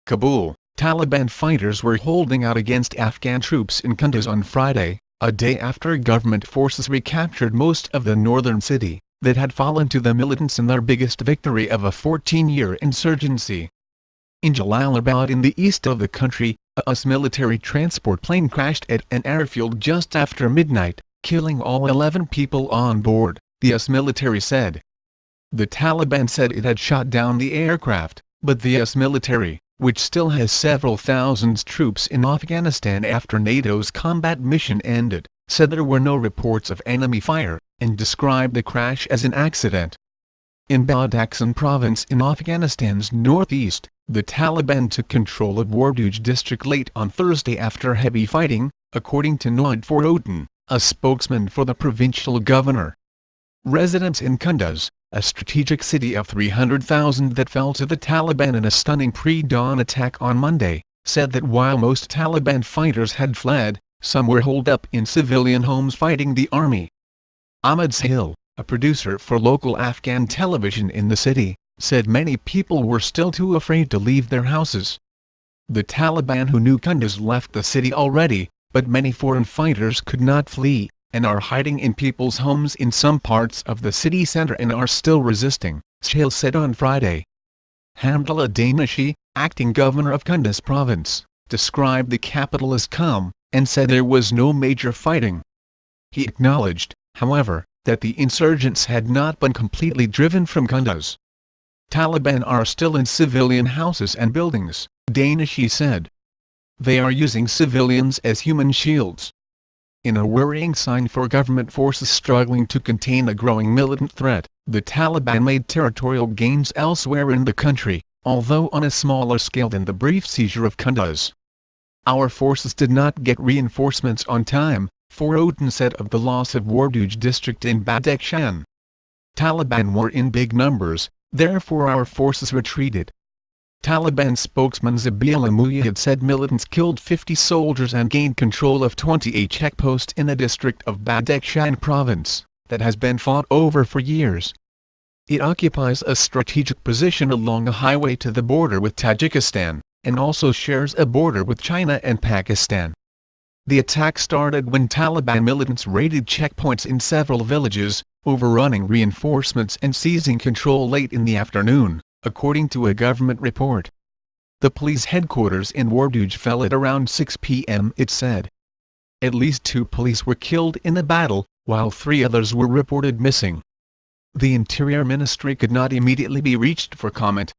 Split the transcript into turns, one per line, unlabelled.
Kabul, Taliban fighters were holding out against Afghan troops in Kunduz on Friday, a day after government forces recaptured most of the northern city that had fallen to the militants in their biggest victory of a 14-year insurgency. In Jalalabad in the east of the country, a US military transport plane crashed at an airfield just after midnight, killing all 11 people on board, the US military said. The Taliban said it had shot down the aircraft, but the US military, which still has several thousand troops in Afghanistan after NATO's combat mission ended, said there were no reports of enemy fire, and described the crash as an accident. In Badakhshan province in Afghanistan's northeast, the Taliban took control of Warduj district late on Thursday after heavy fighting, according to Naud Forotin, a spokesman for the provincial governor. Residents in Kunduz, a strategic city of 300,000 that fell to the Taliban in a stunning pre-dawn attack on Monday, said that while most Taliban fighters had fled, some were holed up in civilian homes fighting the army. Ahmad Stil, a producer for local Afghan television in the city, said many people were still too afraid to leave their houses. The Taliban who knew Kunduz left the city already, but many foreign fighters could not flee, and are hiding in people's homes in some parts of the city center and are still resisting, Stil said on Friday. Hamdullah Danishi, acting governor of Kunduz province, described the capital as calm, and said there was no major fighting. He acknowledged, however, that the insurgents had not been completely driven from Kunduz. Taliban are still in civilian houses and buildings, Danishi said. They are using civilians as human shields. In a worrying sign for government forces struggling to contain a growing militant threat, the Taliban made territorial gains elsewhere in the country, although on a smaller scale than the brief seizure of Kunduz. Our forces did not get reinforcements on time, Forotin said of the loss of Warduj district in Badakhshan. Taliban were in big numbers, therefore our forces retreated. Taliban spokesman Zabihullah Mujahid said militants killed 50 soldiers and gained control of 28 checkposts in a district of Badakhshan province that has been fought over for years. It occupies a strategic position along a highway to the border with Tajikistan, and also shares a border with China and Pakistan. The attack started when Taliban militants raided checkpoints in several villages, overrunning reinforcements and seizing control late in the afternoon, according to a government report. The police headquarters in Warduj fell at around 6 p.m. it said. At least 2 police were killed in the battle, while 3 others were reported missing. The Interior Ministry could not immediately be reached for comment,